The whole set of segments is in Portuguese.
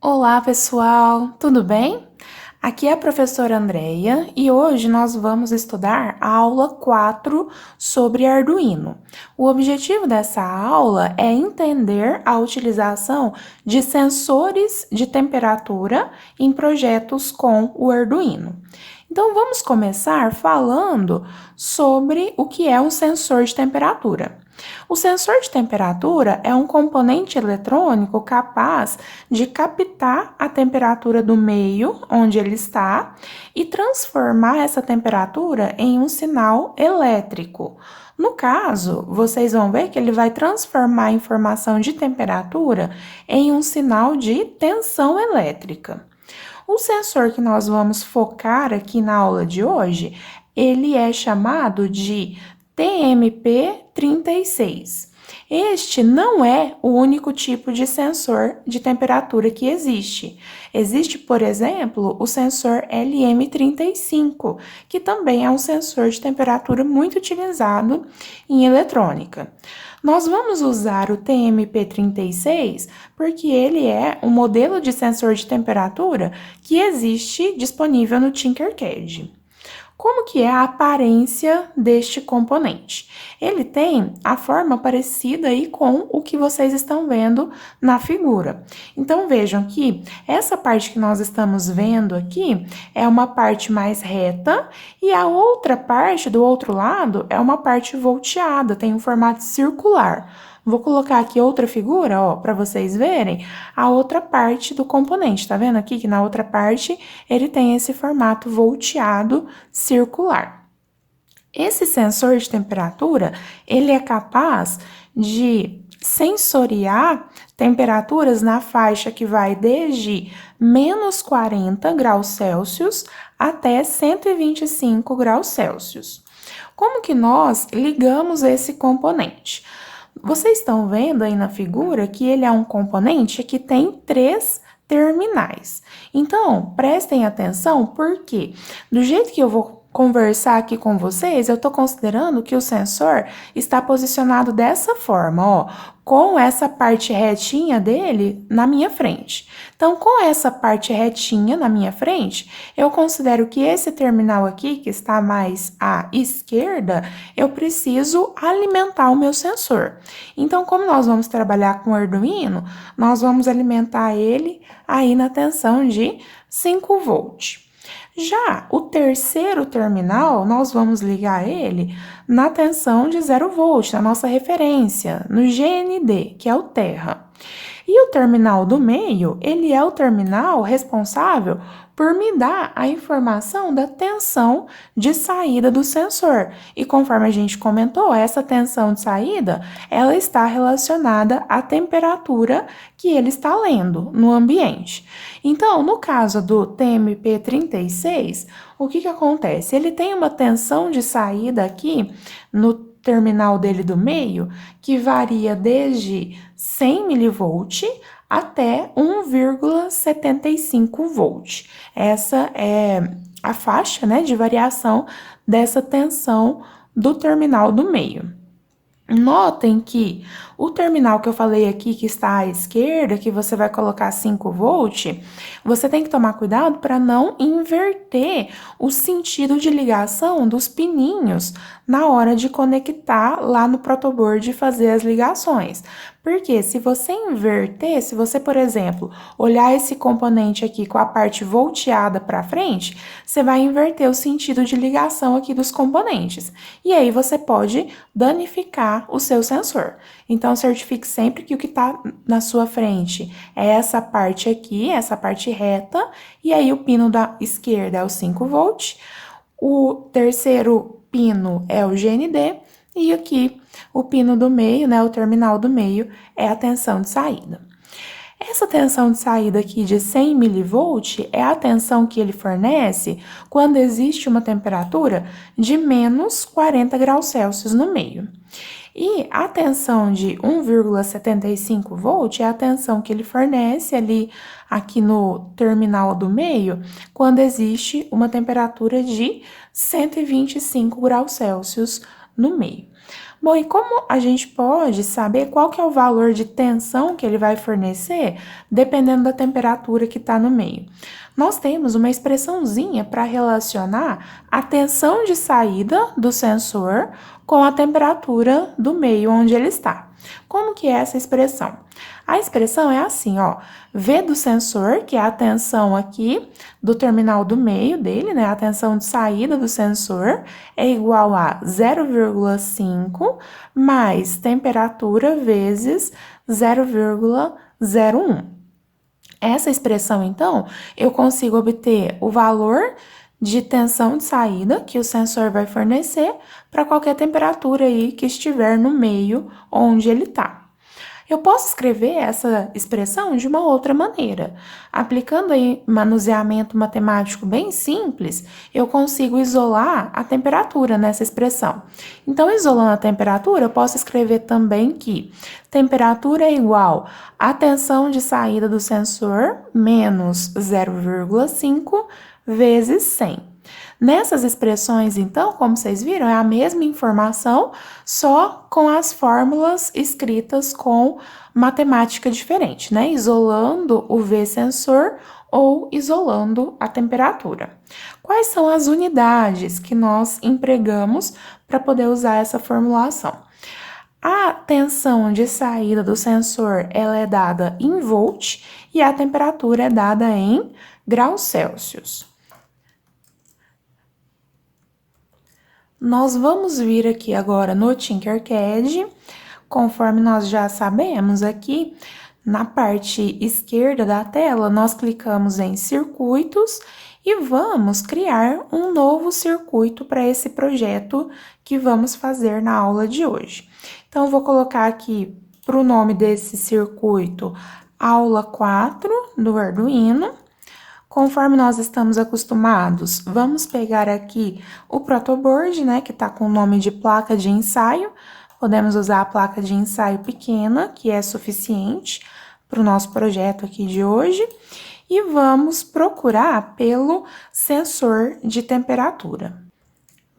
Olá, pessoal, tudo bem? Aqui é a professora Andreia e hoje nós vamos estudar a aula 4 sobre Arduino. O objetivo dessa aula é entender a utilização de sensores de temperatura em projetos com o Arduino. Então, vamos começar falando sobre o que é um sensor de temperatura. O sensor de temperatura é um componente eletrônico capaz de captar a temperatura do meio onde ele está e transformar essa temperatura em um sinal elétrico. No caso, vocês vão ver que ele vai transformar a informação de temperatura em um sinal de tensão elétrica. O sensor que nós vamos focar aqui na aula de hoje, ele é chamado de TMP36. Este não é o único tipo de sensor de temperatura que existe. Existe, por exemplo, o sensor LM35, que também é um sensor de temperatura muito utilizado em eletrônica. Nós vamos usar o TMP36 porque ele é um modelo de sensor de temperatura que existe disponível no Tinkercad. Como que é a aparência deste componente? Ele tem a forma parecida aí com o que vocês estão vendo na figura. Então, vejam que essa parte que nós estamos vendo aqui é uma parte mais reta e a outra parte do outro lado é uma parte volteada, tem um formato circular. Vou colocar aqui outra figura, ó, para vocês verem a outra parte do componente. Tá vendo aqui que na outra parte ele tem esse formato volteado circular. Esse sensor de temperatura, ele é capaz de sensoriar temperaturas na faixa que vai desde menos 40 graus Celsius até 125 graus Celsius. Como que nós ligamos esse componente? Vocês estão vendo aí na figura que ele é um componente que tem 3 terminais. Então, prestem atenção porque do jeito que eu vou conversar aqui com vocês, eu estou considerando que o sensor está posicionado dessa forma, ó, com essa parte retinha dele na minha frente. Então, com essa parte retinha na minha frente, eu considero que esse terminal aqui, que está mais à esquerda, eu preciso alimentar o meu sensor. Então, como nós vamos trabalhar com o Arduino, nós vamos alimentar ele aí na tensão de 5 volts. Já o terceiro terminal, nós vamos ligar ele na tensão de 0 volt, na nossa referência, no GND, que é o terra. E o terminal do meio, ele é o terminal responsável por me dar a informação da tensão de saída do sensor. E conforme a gente comentou, essa tensão de saída, ela está relacionada à temperatura que ele está lendo no ambiente. Então, no caso do TMP36, o que acontece? Ele tem uma tensão de saída aqui no terminal dele do meio, que varia desde 100 mV até 1,75 volt. Essa é a faixa, né, de variação dessa tensão do terminal do meio. Notem que o terminal que eu falei aqui, que está à esquerda, que você vai colocar 5 volt, você tem que tomar cuidado para não inverter o sentido de ligação dos pininhos na hora de conectar lá no protoboard e fazer as ligações. Porque se você inverter, se você, por exemplo, olhar esse componente aqui com a parte volteada para frente, você vai inverter o sentido de ligação aqui dos componentes. E aí você pode danificar o seu sensor. Então, certifique sempre que o que está na sua frente é essa parte aqui, essa parte reta, e aí o pino da esquerda é o 5 volt, o terceiro pino é o GND, e aqui o pino do meio, né, o terminal do meio, é a tensão de saída. Essa tensão de saída aqui de 100 mV é a tensão que ele fornece quando existe uma temperatura de menos 40 graus Celsius no meio. E a tensão de 1,75 volt é a tensão que ele fornece ali aqui no terminal do meio quando existe uma temperatura de 125 graus Celsius no meio. Bom, e como a gente pode saber qual que é o valor de tensão que ele vai fornecer, dependendo da temperatura que está no meio? Nós temos uma expressãozinha para relacionar a tensão de saída do sensor com a temperatura do meio onde ele está. Como que é essa expressão? A expressão é assim, ó, V do sensor, que é a tensão aqui do terminal do meio dele, né, a tensão de saída do sensor, é igual a 0,5 mais temperatura vezes 0,01. Essa expressão, então, eu consigo obter o valor de tensão de saída que o sensor vai fornecer para qualquer temperatura aí que estiver no meio onde ele está. Eu posso escrever essa expressão de uma outra maneira. Aplicando aí manuseamento matemático bem simples, eu consigo isolar a temperatura nessa expressão. Então, isolando a temperatura, eu posso escrever também que temperatura é igual à tensão de saída do sensor menos 0,5 vezes 100. Nessas expressões, então, como vocês viram, é a mesma informação, só com as fórmulas escritas com matemática diferente, né? Isolando o V sensor ou isolando a temperatura. Quais são as unidades que nós empregamos para poder usar essa formulação? A tensão de saída do sensor ela é dada em volt e a temperatura é dada em graus Celsius. Nós vamos vir aqui agora no Tinkercad, conforme nós já sabemos aqui, na parte esquerda da tela, nós clicamos em circuitos e vamos criar um novo circuito para esse projeto que vamos fazer na aula de hoje. Então, eu vou colocar aqui para o nome desse circuito, aula 4 do Arduino. Conforme nós estamos acostumados, vamos pegar aqui o protoboard, né, que está com o nome de placa de ensaio. Podemos usar a placa de ensaio pequena, que é suficiente para o nosso projeto aqui de hoje. E vamos procurar pelo sensor de temperatura.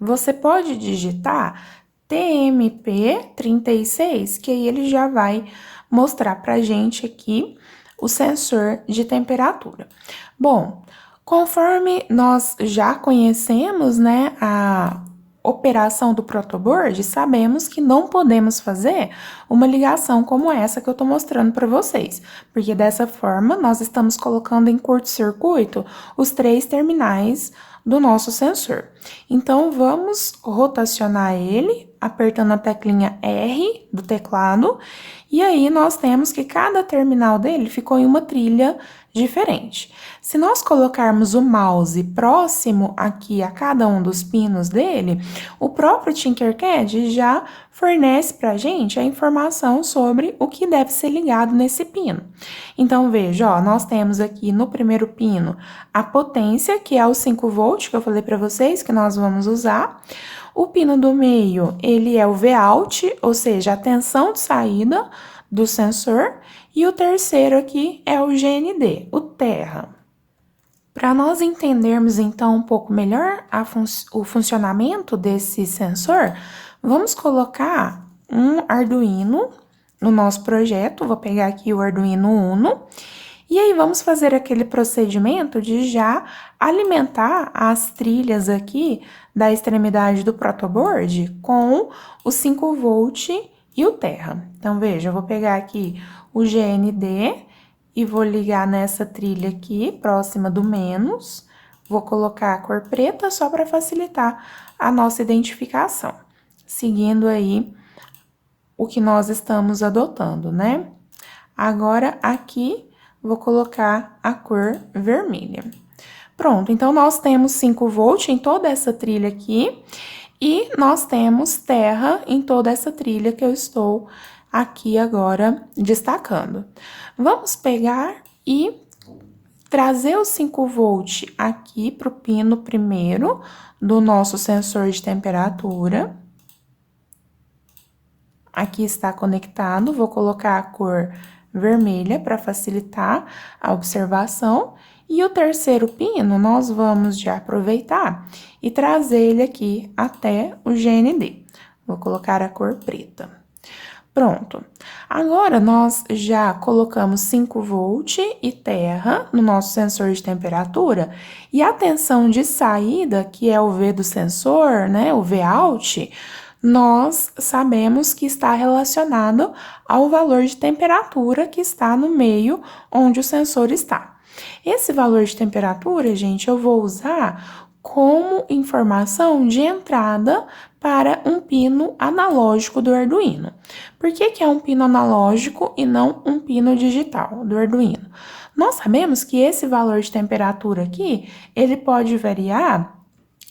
Você pode digitar TMP36, que aí ele já vai mostrar para a gente aqui o sensor de temperatura. Bom, conforme nós já conhecemos, né, a operação do protoboard, sabemos que não podemos fazer uma ligação como essa que eu estou mostrando para vocês, porque dessa forma nós estamos colocando em curto-circuito os 3 terminais do nosso sensor. Então, vamos rotacionar ele, apertando a teclinha R do teclado, e aí nós temos que cada terminal dele ficou em uma trilha diferente. Se nós colocarmos o mouse próximo aqui a cada um dos pinos dele, o próprio Tinkercad já fornece para a gente a informação sobre o que deve ser ligado nesse pino. Então, veja, ó, nós temos aqui no primeiro pino a potência, que é o 5 volt, que eu falei para vocês que nós vamos usar. O pino do meio, ele é o Vout, ou seja, a tensão de saída do sensor. E o terceiro aqui é o GND, o terra. Para nós entendermos, então, um pouco melhor o funcionamento desse sensor, vamos colocar um Arduino no nosso projeto. Vou pegar aqui o Arduino Uno. E aí, vamos fazer aquele procedimento de já alimentar as trilhas aqui da extremidade do protoboard com o 5 volt e o terra. Então, veja, eu vou pegar aqui o GND e vou ligar nessa trilha aqui, próxima do menos. Vou colocar a cor preta só para facilitar a nossa identificação, seguindo aí o que nós estamos adotando, né? Agora, aqui, vou colocar a cor vermelha. Pronto, então, nós temos 5 volt em toda essa trilha aqui e nós temos terra em toda essa trilha que eu estou aqui agora destacando. Vamos pegar e trazer o 5 volt aqui para o pino primeiro do nosso sensor de temperatura. Aqui está conectado, vou colocar a cor vermelha para facilitar a observação. E o terceiro pino, nós vamos já aproveitar e trazer ele aqui até o GND. Vou colocar a cor preta. Pronto. Agora, nós já colocamos 5 volt e terra no nosso sensor de temperatura e a tensão de saída, que é o V do sensor, né, o Vout, nós sabemos que está relacionado ao valor de temperatura que está no meio onde o sensor está. Esse valor de temperatura, gente, eu vou usar como informação de entrada para um pino analógico do Arduino. Por que que é um pino analógico e não um pino digital do Arduino? Nós sabemos que esse valor de temperatura aqui, ele pode variar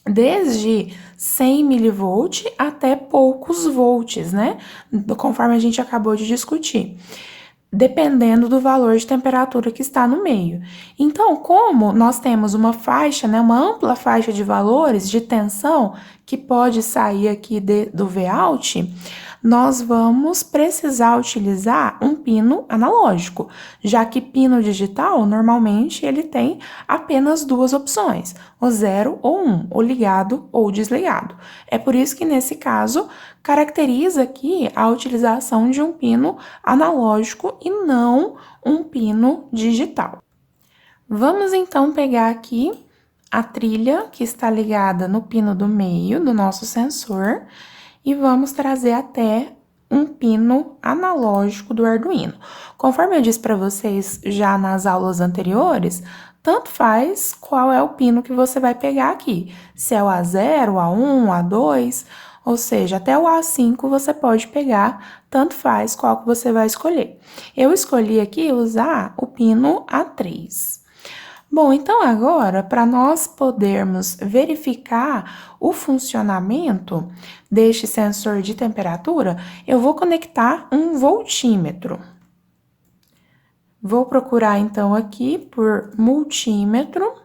desde 100 milivolt até poucos volts, né? Conforme a gente acabou de discutir, dependendo do valor de temperatura que está no meio. Então, como nós temos uma faixa, né, uma ampla faixa de valores de tensão que pode sair aqui do Vout, nós vamos precisar utilizar um pino analógico, já que pino digital, normalmente, ele tem apenas 2 opções, o 0 ou 1, o ligado ou desligado. É por isso que, nesse caso, caracteriza aqui a utilização de um pino analógico e não um pino digital. Vamos, então, pegar aqui a trilha que está ligada no pino do meio do nosso sensor e vamos trazer até um pino analógico do Arduino. Conforme eu disse para vocês já nas aulas anteriores, tanto faz qual é o pino que você vai pegar aqui, se é o A0, o A1, o A2, ou seja, até o A5 você pode pegar, tanto faz qual que você vai escolher. Eu escolhi aqui usar o pino A3. Bom, então agora, para nós podermos verificar o funcionamento deste sensor de temperatura, eu vou conectar um voltímetro. Vou procurar, então, aqui por multímetro.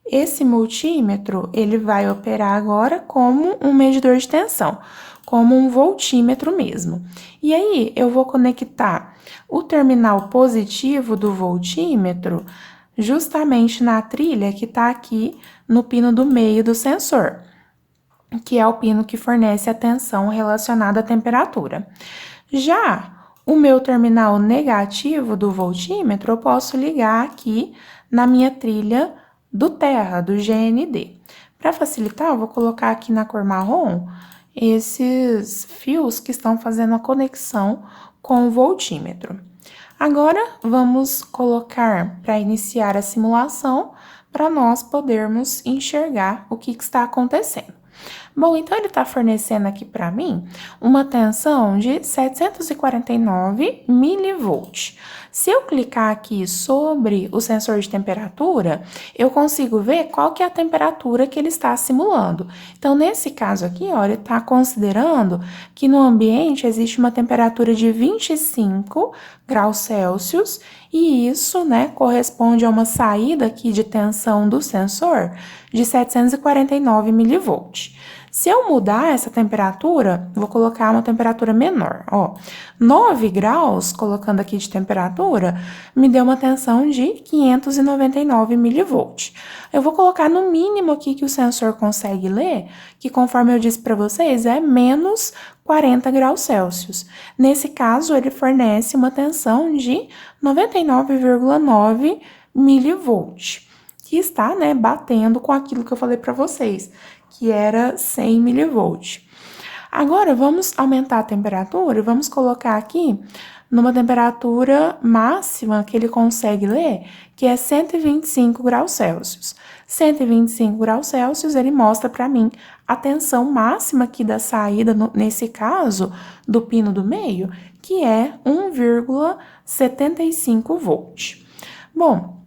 Esse multímetro, ele vai operar agora como um medidor de tensão, como um voltímetro mesmo. E aí, eu vou conectar o terminal positivo do voltímetro justamente na trilha que está aqui no pino do meio do sensor, que é o pino que fornece a tensão relacionada à temperatura. Já o meu terminal negativo do voltímetro, eu posso ligar aqui na minha trilha do terra, do GND. Para facilitar, eu vou colocar aqui na cor marrom esses fios que estão fazendo a conexão com o voltímetro. Agora, vamos colocar para iniciar a simulação, para nós podermos enxergar o que está acontecendo. Bom, então ele está fornecendo aqui para mim uma tensão de 749 milivolts. Se eu clicar aqui sobre o sensor de temperatura, eu consigo ver qual que é a temperatura que ele está simulando. Então, nesse caso aqui, ó, ele está considerando que no ambiente existe uma temperatura de 25 graus Celsius e isso, né, corresponde a uma saída aqui de tensão do sensor de 749 milivolts. Se eu mudar essa temperatura, vou colocar uma temperatura menor, ó. 9 graus, colocando aqui de temperatura, me deu uma tensão de 599 milivolts. Eu vou colocar no mínimo aqui que o sensor consegue ler, que conforme eu disse para vocês, é menos 40 graus Celsius. Nesse caso, ele fornece uma tensão de 99,9 milivolts, que está, né, batendo com aquilo que eu falei para vocês, que era 100 milivolts. Agora, vamos aumentar a temperatura e vamos colocar aqui numa temperatura máxima que ele consegue ler, que é 125 graus Celsius. 125 graus Celsius, ele mostra para mim a tensão máxima aqui da saída, nesse caso, do pino do meio, que é 1,75 volt. Bom,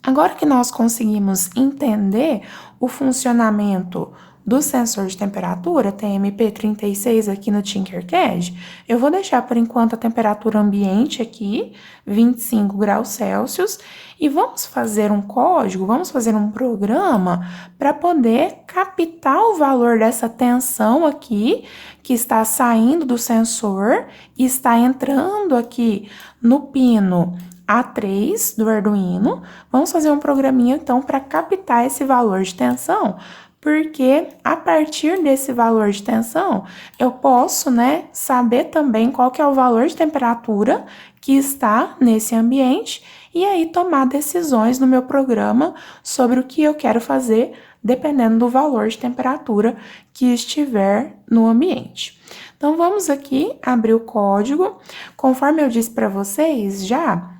agora que nós conseguimos entender o funcionamento do sensor de temperatura, TMP36 aqui no Tinkercad, eu vou deixar por enquanto a temperatura ambiente aqui, 25 graus Celsius, e vamos fazer um código, vamos fazer um programa para poder captar o valor dessa tensão aqui, que está saindo do sensor e está entrando aqui no pino A3 do Arduino. Vamos fazer um programinha, então, para captar esse valor de tensão, porque a partir desse valor de tensão, eu posso, né, saber também qual que é o valor de temperatura que está nesse ambiente e aí tomar decisões no meu programa sobre o que eu quero fazer, dependendo do valor de temperatura que estiver no ambiente. Então, vamos aqui abrir o código. Conforme eu disse para vocês já,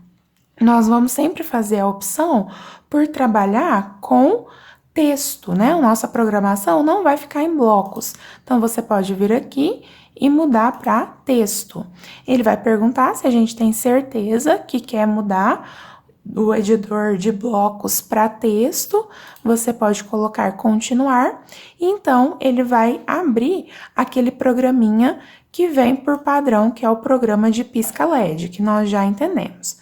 nós vamos sempre fazer a opção por trabalhar com texto, né? A nossa programação não vai ficar em blocos. Então, você pode vir aqui e mudar para texto. Ele vai perguntar se a gente tem certeza que quer mudar o editor de blocos para texto. Você pode colocar continuar. E então, ele vai abrir aquele programinha que vem por padrão, que é o programa de pisca LED, que nós já entendemos.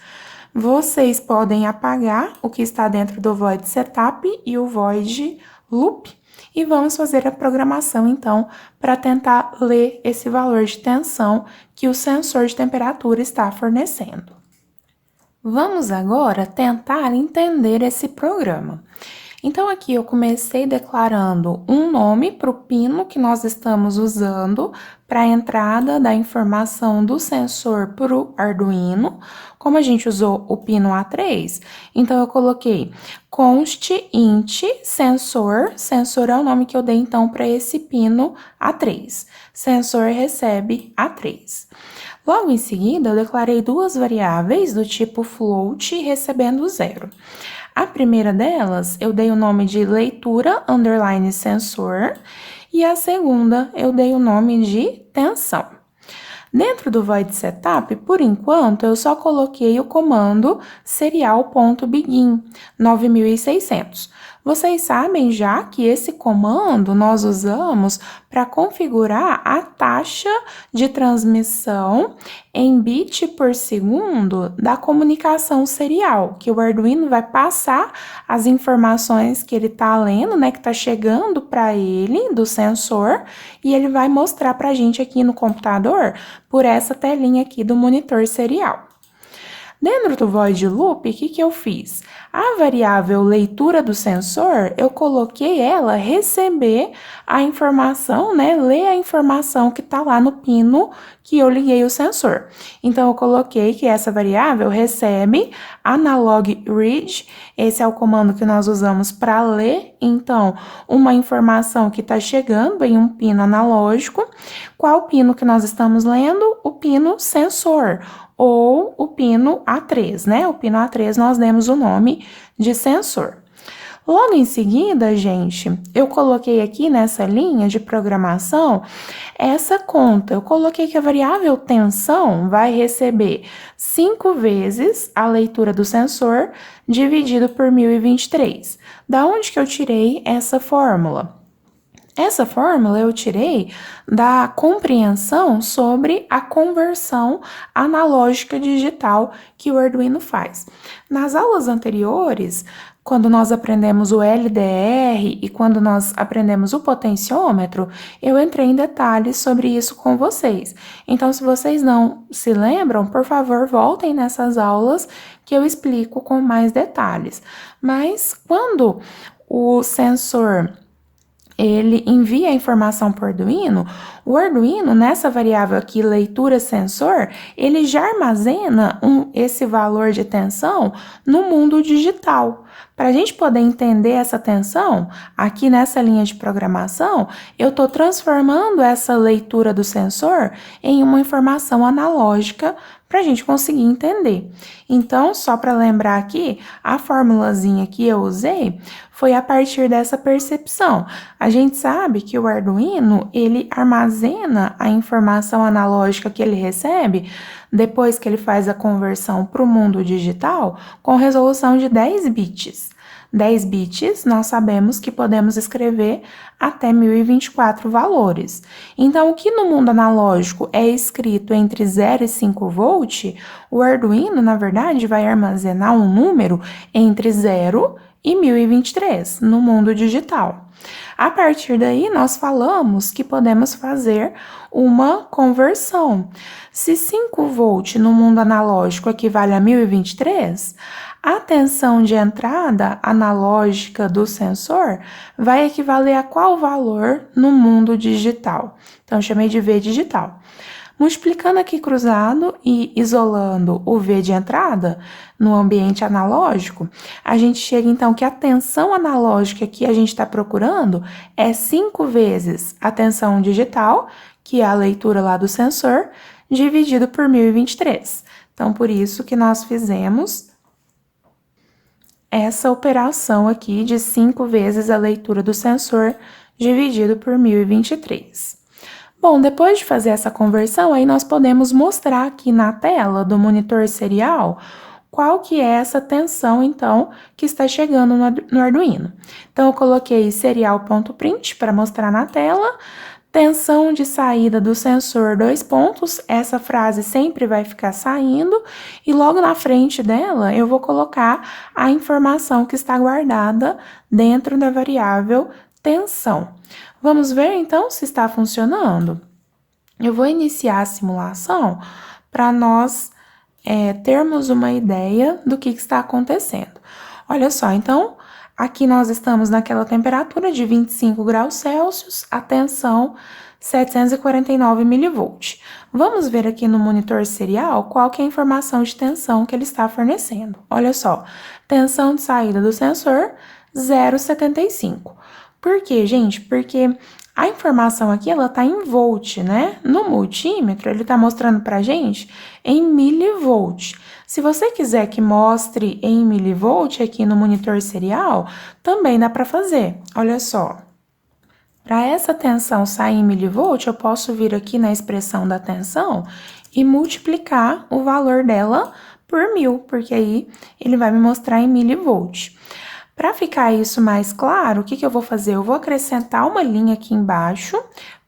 Vocês podem apagar o que está dentro do void setup e o void loop e vamos fazer a programação, então, para tentar ler esse valor de tensão que o sensor de temperatura está fornecendo. Vamos agora tentar entender esse programa. Então, aqui eu comecei declarando um nome para o pino que nós estamos usando para a entrada da informação do sensor para o Arduino. Como a gente usou o pino A3, então eu coloquei const int sensor. Sensor é o nome que eu dei então para esse pino A3. Sensor recebe A3. Logo em seguida, eu declarei duas variáveis do tipo float recebendo 0. A primeira delas, eu dei o nome de leitura underline sensor e a segunda, eu dei o nome de tensão. Dentro do void setup, por enquanto, eu só coloquei o comando serial.begin 9600. Vocês sabem já que esse comando nós usamos para configurar a taxa de transmissão em bit por segundo da comunicação serial, que o Arduino vai passar as informações que ele está lendo, né, que está chegando para ele do sensor, e ele vai mostrar para a gente aqui no computador por essa telinha aqui do monitor serial. Dentro do void loop, o que eu fiz? A variável leitura do sensor, eu coloquei ela receber a informação, né? Ler a informação que está lá no pino que eu liguei o sensor. Então, eu coloquei que essa variável recebe analog read. Esse é o comando que nós usamos para ler, então, uma informação que está chegando em um pino analógico. Qual pino que nós estamos lendo? O pino sensor, ou o pino A3, né? O pino A3 nós demos o nome de sensor. Logo em seguida, gente, eu coloquei aqui nessa linha de programação essa conta. Eu coloquei que a variável tensão vai receber 5 vezes a leitura do sensor dividido por 1023. Da onde que eu tirei essa fórmula? Essa fórmula eu tirei da compreensão sobre a conversão analógica digital que o Arduino faz. Nas aulas anteriores, quando nós aprendemos o LDR e quando nós aprendemos o potenciômetro, eu entrei em detalhes sobre isso com vocês. Então, se vocês não se lembram, por favor, voltem nessas aulas que eu explico com mais detalhes. Mas quando o sensor ele envia a informação para o Arduino, nessa variável aqui, leitura sensor, ele já armazena esse valor de tensão no mundo digital. Para a gente poder entender essa tensão, aqui nessa linha de programação, eu estou transformando essa leitura do sensor em uma informação analógica para a gente conseguir entender. Então, só para lembrar aqui, a formulazinha que eu usei foi a partir dessa percepção. A gente sabe que o Arduino, ele armazena a informação analógica que ele recebe depois que ele faz a conversão para o mundo digital com resolução de 10 bits. 10 bits, nós sabemos que podemos escrever até 1024 valores. Então, o que no mundo analógico é escrito entre 0 e 5 volt, o Arduino, na verdade, vai armazenar um número entre 0 e e 1023 no mundo digital. A partir daí, nós falamos que podemos fazer uma conversão. Se 5 volt no mundo analógico equivale a 1023, a tensão de entrada analógica do sensor vai equivaler a qual valor no mundo digital? Então, eu chamei de V digital. Multiplicando aqui cruzado e isolando o V de entrada no ambiente analógico, a gente chega então que a tensão analógica que a gente está procurando é 5 vezes a tensão digital, que é a leitura lá do sensor, dividido por 1023. Então, por isso que nós fizemos essa operação aqui de 5 vezes a leitura do sensor dividido por 1023. Bom, depois de fazer essa conversão, aí nós podemos mostrar aqui na tela do monitor serial qual que é essa tensão, então, que está chegando no Arduino. Então, eu coloquei serial.print para mostrar na tela, tensão de saída do sensor, 2 pontos, essa frase sempre vai ficar saindo, e logo na frente dela eu vou colocar a informação que está guardada dentro da variável tensão. Vamos ver, então, se está funcionando? Eu vou iniciar a simulação para nós termos uma ideia do que está acontecendo. Olha só, então, aqui nós estamos naquela temperatura de 25 graus Celsius, a tensão 749 milivolts. Vamos ver aqui no monitor serial qual que é a informação de tensão que ele está fornecendo. Olha só, tensão de saída do sensor, 0,75. Por quê, gente? Porque a informação aqui, ela tá em volt, né? No multímetro, ele tá mostrando pra gente em milivolt. Se você quiser que mostre em milivolt aqui no monitor serial, também dá para fazer. Olha só. Para essa tensão sair em milivolt, eu posso vir aqui na expressão da tensão e multiplicar o valor dela por 1000, porque aí ele vai me mostrar em milivolt. Para ficar isso mais claro, o que eu vou fazer? Eu vou acrescentar uma linha aqui embaixo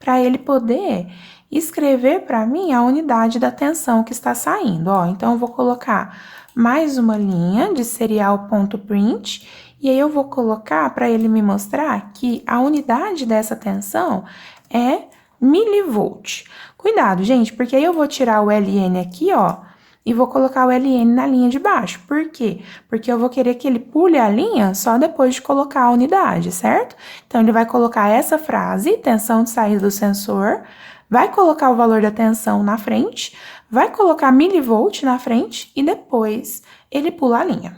para ele poder escrever para mim a unidade da tensão que está saindo. Ó, então, eu vou colocar mais uma linha de serial.print e aí eu vou colocar para ele me mostrar que a unidade dessa tensão é milivolt. Cuidado, gente, porque aí eu vou tirar o LN aqui, ó, e vou colocar o LN na linha de baixo. Por quê? Porque eu vou querer que ele pule a linha só depois de colocar a unidade, certo? Então, ele vai colocar essa frase, tensão de saída do sensor, vai colocar o valor da tensão na frente, vai colocar milivolt na frente e depois ele pula a linha.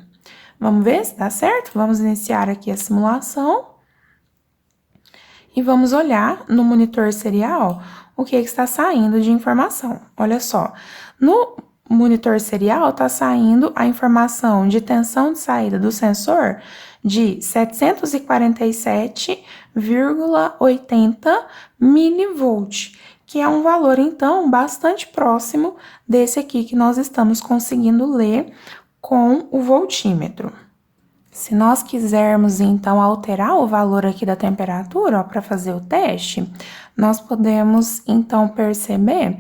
Vamos ver se dá certo? Vamos iniciar aqui a simulação. E vamos olhar no monitor serial o que está saindo de informação. Olha só, no monitor serial está saindo a informação de tensão de saída do sensor de 747,80 milivolt, que é um valor, então, bastante próximo desse aqui que nós estamos conseguindo ler com o voltímetro. Se nós quisermos, então, alterar o valor aqui da temperatura para fazer o teste, nós podemos, então, perceber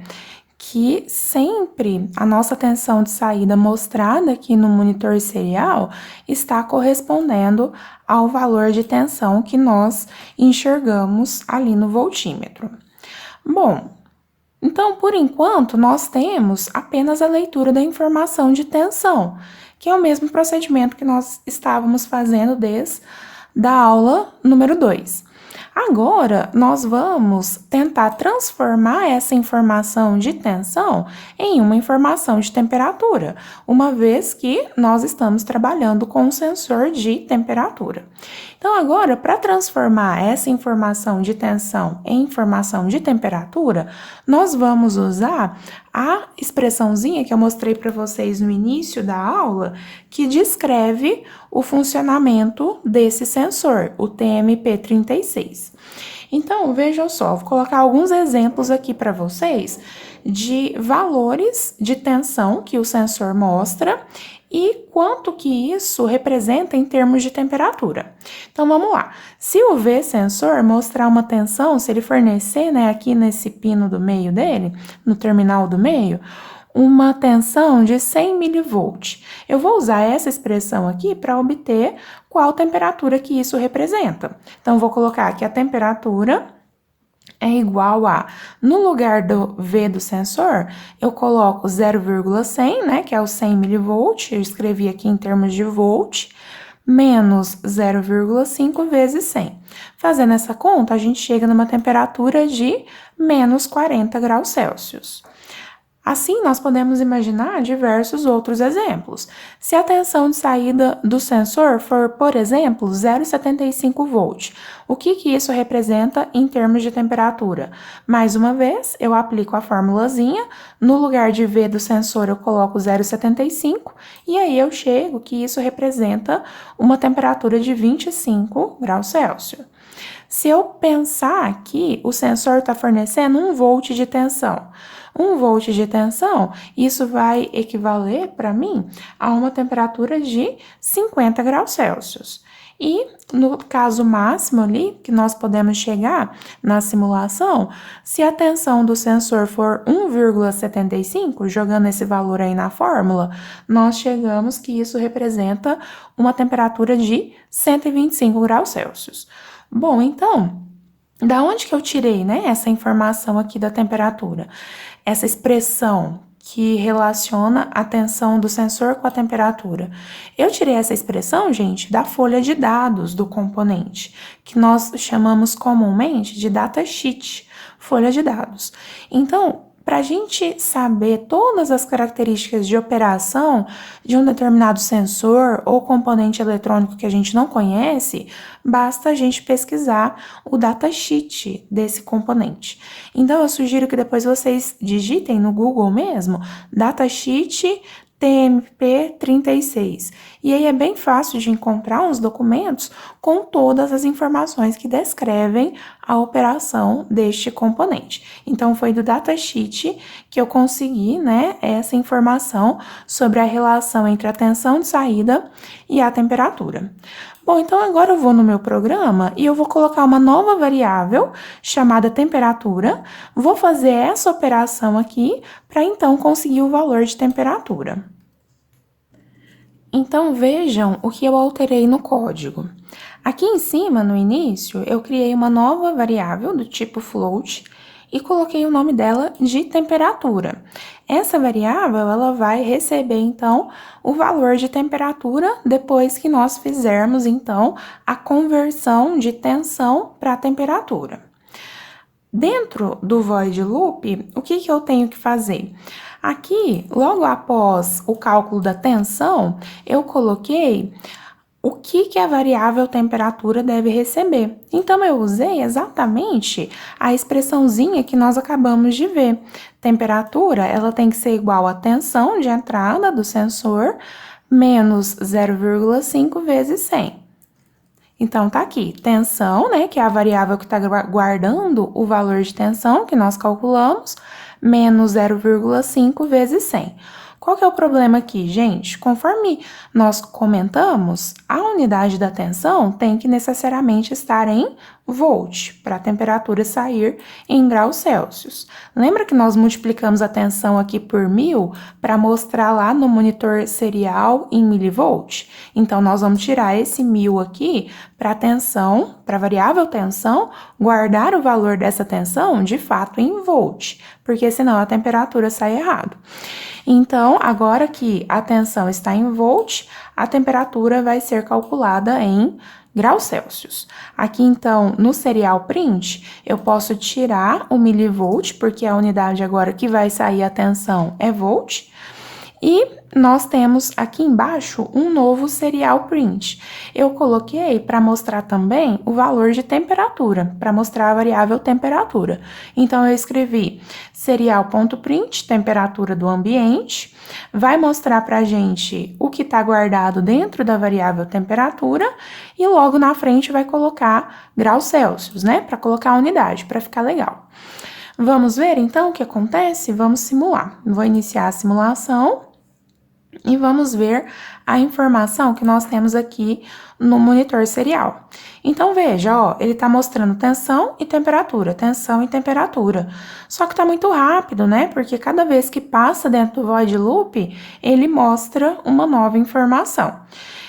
que sempre a nossa tensão de saída mostrada aqui no monitor serial está correspondendo ao valor de tensão que nós enxergamos ali no voltímetro. Bom, então, por enquanto, nós temos apenas a leitura da informação de tensão, que é o mesmo procedimento que nós estávamos fazendo desde a aula número 2. Agora, nós vamos tentar transformar essa informação de tensão em uma informação de temperatura, uma vez que nós estamos trabalhando com um sensor de temperatura. Então, agora, para transformar essa informação de tensão em informação de temperatura, nós vamos usar a expressãozinha que eu mostrei para vocês no início da aula, que descreve o funcionamento desse sensor, o TMP36. Então, vejam só, vou colocar alguns exemplos aqui para vocês de valores de tensão que o sensor mostra e quanto que isso representa em termos de temperatura. Então, vamos lá. Se o V-sensor mostrar uma tensão, se ele fornecer, né, aqui nesse pino do meio dele, no terminal do meio, uma tensão de 100 milivolts. Eu vou usar essa expressão aqui para obter qual temperatura que isso representa. Então, vou colocar aqui a temperatura é igual a, no lugar do V do sensor, eu coloco 0,100, né, que é o 100 milivolts, eu escrevi aqui em termos de volt, menos 0,5 vezes 100. Fazendo essa conta, a gente chega numa temperatura de menos 40 graus Celsius. Assim, nós podemos imaginar diversos outros exemplos. Se a tensão de saída do sensor for, por exemplo, 0,75 volt, o que isso representa em termos de temperatura? Mais uma vez, eu aplico a formulazinha, no lugar de V do sensor eu coloco 0,75 e aí eu chego que isso representa uma temperatura de 25 graus Celsius. Se eu pensar que o sensor está fornecendo 1 volt de tensão, 1 volt de tensão, isso vai equivaler para mim a uma temperatura de 50 graus Celsius. E no caso máximo ali, que nós podemos chegar na simulação, se a tensão do sensor for 1,75, jogando esse valor aí na fórmula, nós chegamos que isso representa uma temperatura de 125 graus Celsius. Bom, então, da onde que eu tirei, né, essa informação aqui da temperatura? Essa expressão que relaciona a tensão do sensor com a temperatura. Eu tirei essa expressão, gente, da folha de dados do componente, que nós chamamos comumente de datasheet, folha de dados. Então, para a gente saber todas as características de operação de um determinado sensor ou componente eletrônico que a gente não conhece, basta a gente pesquisar o datasheet desse componente. Então, eu sugiro que depois vocês digitem no Google mesmo, datasheet TMP36. E aí é bem fácil de encontrar uns documentos com todas as informações que descrevem a operação deste componente. Então, foi do datasheet que eu consegui, né, essa informação sobre a relação entre a tensão de saída e a temperatura. Bom, então agora eu vou no meu programa e eu vou colocar uma nova variável chamada temperatura. Vou fazer essa operação aqui para então conseguir o valor de temperatura. Então vejam o que eu alterei no código. Aqui em cima, no início, eu criei uma nova variável do tipo float e coloquei o nome dela de temperatura. Essa variável, ela vai receber, então, o valor de temperatura depois que nós fizermos, então, a conversão de tensão para temperatura. Dentro do void loop, o que eu tenho que fazer? Aqui, logo após o cálculo da tensão, eu coloquei o que a variável temperatura deve receber. Então, eu usei exatamente a expressãozinha que nós acabamos de ver. Temperatura, ela tem que ser igual à tensão de entrada do sensor menos 0,5 vezes 100. Então, tá aqui, tensão, né, que é a variável que está guardando o valor de tensão que nós calculamos, menos 0,5 vezes 100. Qual que é o problema aqui, gente? Conforme nós comentamos, a unidade da tensão tem que necessariamente estar em volt, para a temperatura sair em graus Celsius. Lembra que nós multiplicamos a tensão aqui por 1000 para mostrar lá no monitor serial em milivolt? Então, nós vamos tirar esse 1000 aqui para a tensão, para a variável tensão, guardar o valor dessa tensão, de fato, em volt, porque senão a temperatura sai errado. Então, agora que a tensão está em volt, a temperatura vai ser calculada em graus Celsius. Aqui, então, no serial print, eu posso tirar o milivolt, porque a unidade agora que vai sair a tensão é volt, e nós temos aqui embaixo um novo serial print. Eu coloquei para mostrar também o valor de temperatura, para mostrar a variável temperatura. Então, eu escrevi serial.print, temperatura do ambiente, vai mostrar para a gente o que está guardado dentro da variável temperatura e logo na frente vai colocar graus Celsius, né? Para colocar a unidade, para ficar legal. Vamos ver então o que acontece? Vamos simular. Vou iniciar a simulação. E vamos ver a informação que nós temos aqui no monitor serial. Então, veja, ó, ele está mostrando tensão e temperatura, tensão e temperatura. Só que está muito rápido, né? Porque cada vez que passa dentro do void loop, ele mostra uma nova informação.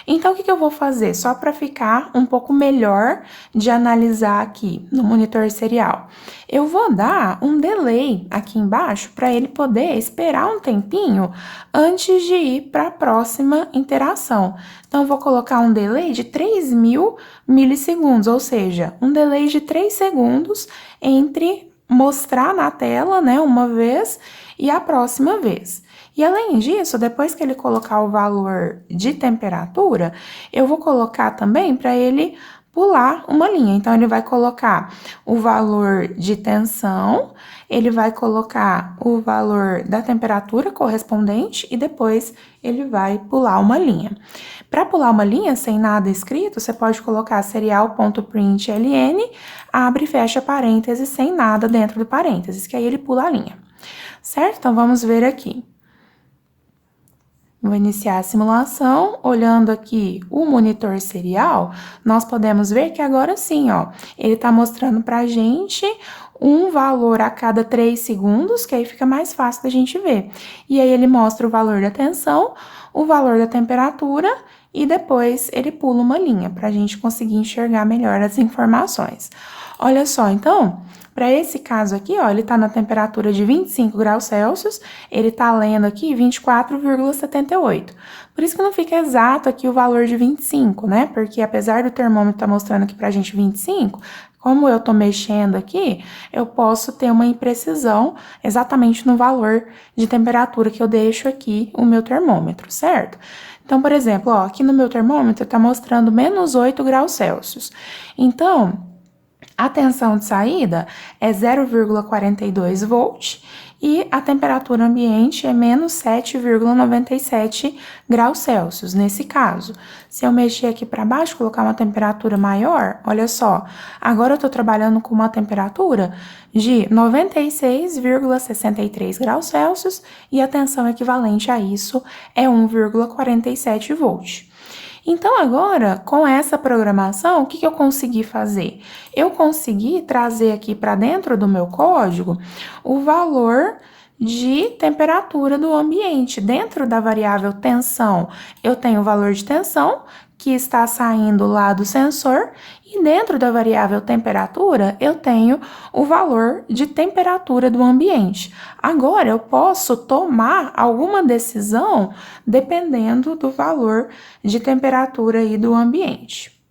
Então, o que eu vou fazer? Só para ficar um pouco melhor de analisar aqui no monitor serial. Eu vou dar um delay aqui embaixo para ele poder esperar um tempinho antes de ir para a próxima interação. Então, eu vou colocar um delay de 3.000 milissegundos, ou seja, um delay de 3 segundos entre mostrar na tela, né, uma vez e a próxima vez. E além disso, depois que ele colocar o valor de temperatura, eu vou colocar também para ele pular uma linha. Então, ele vai colocar o valor de tensão, ele vai colocar o valor da temperatura correspondente e depois ele vai pular uma linha. Para pular uma linha sem nada escrito, você pode colocar serial.println, abre e fecha parênteses sem nada dentro do parênteses, que aí ele pula a linha. Certo? Então, vamos ver aqui. Vou iniciar a simulação, olhando aqui o monitor serial, nós podemos ver que agora sim, ó, ele tá mostrando pra gente um valor a cada 3 segundos, que aí fica mais fácil da gente ver. E aí ele mostra o valor da tensão, o valor da temperatura e depois ele pula uma linha pra gente conseguir enxergar melhor as informações. Olha só, então, para esse caso aqui, ó, ele tá na temperatura de 25 graus Celsius, ele tá lendo aqui 24,78. Por isso que não fica exato aqui o valor de 25, né? Porque apesar do termômetro tá mostrando aqui pra gente 25, como eu tô mexendo aqui, eu posso ter uma imprecisão exatamente no valor de temperatura que eu deixo aqui o meu termômetro, certo? Então, por exemplo, ó, aqui no meu termômetro tá mostrando menos 8 graus Celsius. Então, a tensão de saída é 0,42 volt e a temperatura ambiente é menos 7,97 graus Celsius, nesse caso. Se eu mexer aqui para baixo, colocar uma temperatura maior, olha só, agora eu estou trabalhando com uma temperatura de 96,63 graus Celsius e a tensão equivalente a isso é 1,47 volt. Então, agora, com essa programação, o que eu consegui fazer? Eu consegui trazer aqui para dentro do meu código o valor de temperatura do ambiente. Dentro da variável tensão, eu tenho o valor de tensão, que está saindo lá do sensor, e dentro da variável temperatura, eu tenho o valor de temperatura do ambiente. Agora, eu posso tomar alguma decisão dependendo do valor de temperatura aí do ambiente.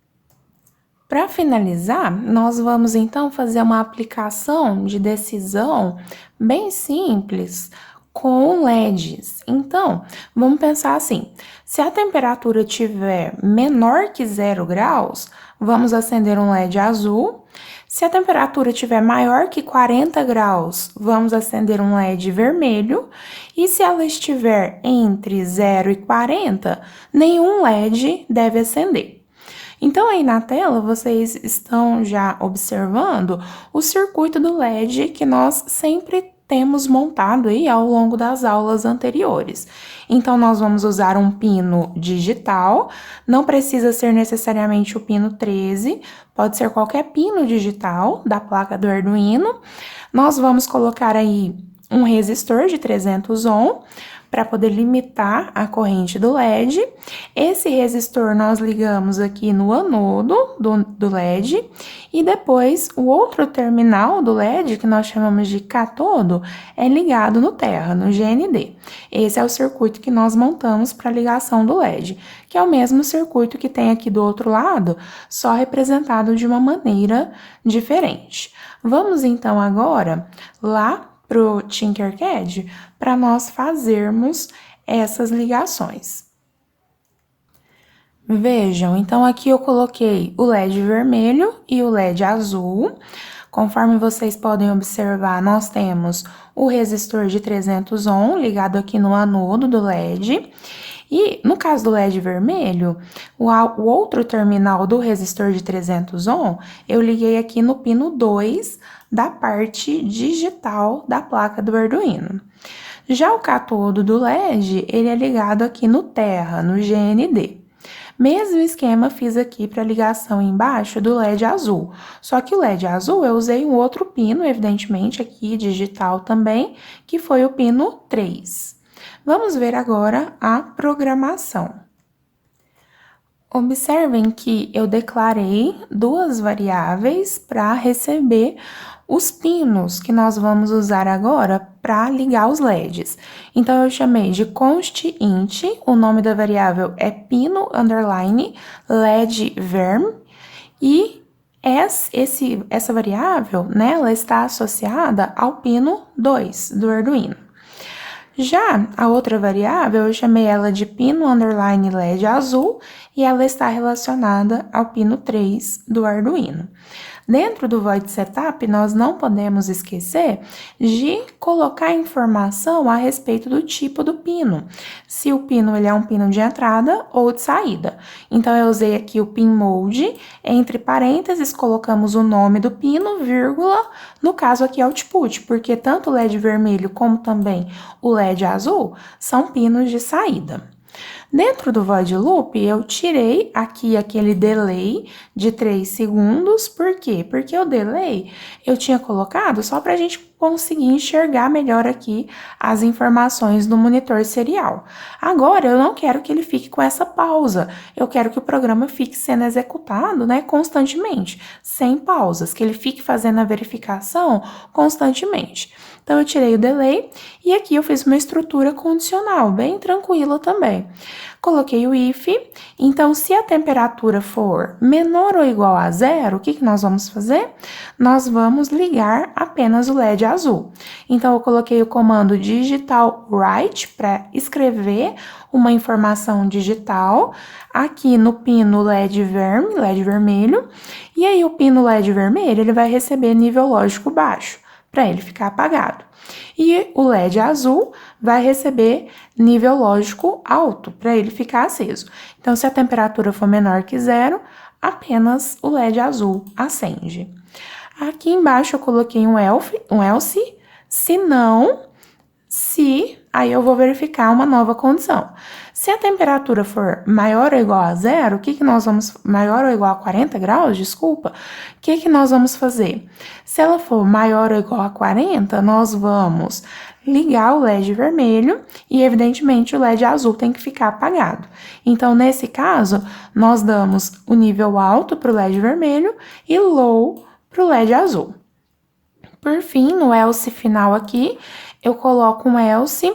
Para finalizar, nós vamos então fazer uma aplicação de decisão bem simples com LEDs. Então, vamos pensar assim, se a temperatura tiver menor que 0 graus, vamos acender um LED azul. Se a temperatura tiver maior que 40 graus, vamos acender um LED vermelho. E se ela estiver entre 0 e 40, nenhum LED deve acender. Então, aí na tela, vocês estão já observando o circuito do LED que nós sempre temos montado aí ao longo das aulas anteriores. Então, nós vamos usar um pino digital, não precisa ser necessariamente o pino 13, pode ser qualquer pino digital da placa do Arduino. Nós vamos colocar aí um resistor de 300 ohm, para poder limitar a corrente do LED. Esse resistor nós ligamos aqui no anodo do LED e depois o outro terminal do LED, que nós chamamos de catodo, é ligado no terra, no GND. Esse é o circuito que nós montamos para ligação do LED, que é o mesmo circuito que tem aqui do outro lado, só representado de uma maneira diferente. Vamos então agora lá pro Tinkercad para nós fazermos essas ligações. Vejam, então aqui eu coloquei o LED vermelho e o LED azul. Conforme vocês podem observar, nós temos o resistor de 300 ohm ligado aqui no anodo do LED. E no caso do LED vermelho, o outro terminal do resistor de 300 ohm, eu liguei aqui no pino 2 da parte digital da placa do Arduino. Já o cátodo do LED, ele é ligado aqui no terra, no GND. Mesmo esquema fiz aqui para ligação embaixo do LED azul. Só que o LED azul eu usei um outro pino, evidentemente aqui digital também, que foi o pino 3. Vamos ver agora a programação. Observem que eu declarei duas variáveis para receber os pinos que nós vamos usar agora para ligar os LEDs. Então, eu chamei de const_int, o nome da variável é pino underline LED verm, e essa variável, né, ela está associada ao pino 2 do Arduino. Já a outra variável, eu chamei ela de pino underline LED azul e ela está relacionada ao pino 3 do Arduino. Dentro do void setup, nós não podemos esquecer de colocar informação a respeito do tipo do pino. Se o pino ele é um pino de entrada ou de saída. Então, eu usei aqui o pin mode, entre parênteses, colocamos o nome do pino, vírgula, no caso aqui output, porque tanto o LED vermelho como também o LED azul são pinos de saída. Dentro do void loop, eu tirei aqui aquele delay de 3 segundos, por quê? Porque o delay eu tinha colocado só para a gente conseguir enxergar melhor aqui as informações do monitor serial. Agora, eu não quero que ele fique com essa pausa, eu quero que o programa fique sendo executado, né, constantemente, sem pausas, que ele fique fazendo a verificação constantemente. Então, eu tirei o delay e aqui eu fiz uma estrutura condicional, bem tranquila também. Coloquei o if, então se a temperatura for menor ou igual a 0, o que nós vamos fazer? Nós vamos ligar apenas o LED azul. Então, eu coloquei o comando digital write para escrever uma informação digital aqui no pino LED verm, LED vermelho, e aí o pino LED vermelho ele vai receber nível lógico baixo, para ele ficar apagado. E o LED azul vai receber nível lógico alto, para ele ficar aceso. Então, se a temperatura for menor que 0, apenas o LED azul acende. Aqui embaixo eu coloquei um else, se não, aí eu vou verificar uma nova condição. Se a temperatura for maior ou igual a 0, maior ou igual a 40 graus, desculpa, o que nós vamos fazer? Se ela for maior ou igual a 40, nós vamos ligar o LED vermelho e, evidentemente, o LED azul tem que ficar apagado. Então, nesse caso, nós damos o nível alto para o LED vermelho e low para o LED azul. Por fim, no else final aqui, eu coloco um else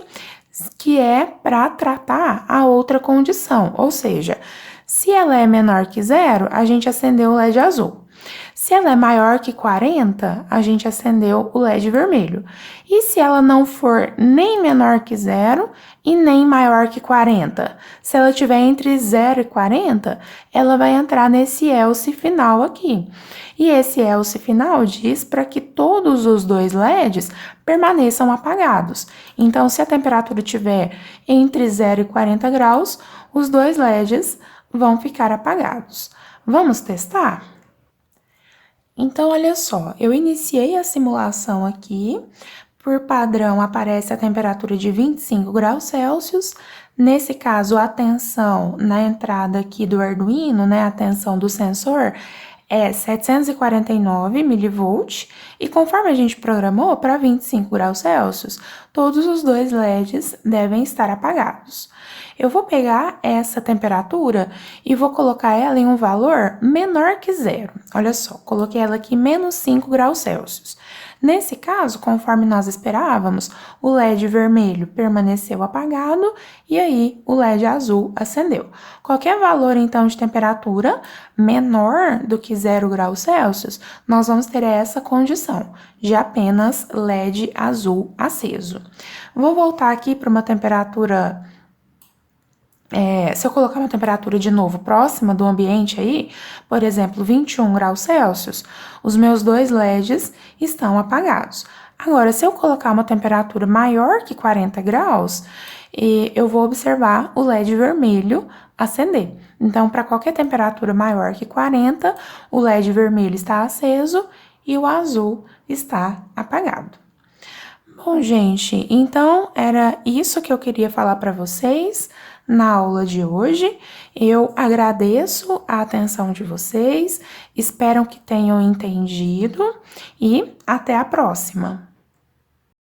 que é para tratar a outra condição, ou seja, se ela é menor que 0, a gente acendeu o LED azul. Se ela é maior que 40, a gente acendeu o LED vermelho. E se ela não for nem menor que 0 e nem maior que 40? Se ela estiver entre 0 e 40, ela vai entrar nesse else final aqui. E esse else final diz para que todos os dois LEDs permaneçam apagados. Então, se a temperatura estiver entre 0 e 40 graus, os dois LEDs vão ficar apagados. Vamos testar? Então, olha só, eu iniciei a simulação aqui, por padrão aparece a temperatura de 25 graus Celsius, nesse caso a tensão na entrada aqui do Arduino, né, a tensão do sensor é 749 milivolts, e conforme a gente programou para 25 graus Celsius, todos os dois LEDs devem estar apagados. Eu vou pegar essa temperatura e vou colocar ela em um valor menor que 0. Olha só, coloquei ela aqui menos 5 graus Celsius. Nesse caso, conforme nós esperávamos, o LED vermelho permaneceu apagado e aí o LED azul acendeu. Qualquer valor, então, de temperatura menor do que 0 graus Celsius, nós vamos ter essa condição de apenas LED azul aceso. Vou voltar aqui para uma temperatura... se eu colocar uma temperatura de novo próxima do ambiente aí, por exemplo, 21 graus Celsius, os meus dois LEDs estão apagados. Agora, se eu colocar uma temperatura maior que 40 graus, eu vou observar o LED vermelho acender. Então, para qualquer temperatura maior que 40, o LED vermelho está aceso e o azul está apagado. Bom, gente, então era isso que eu queria falar para vocês na aula de hoje. Eu agradeço a atenção de vocês, espero que tenham entendido e até a próxima.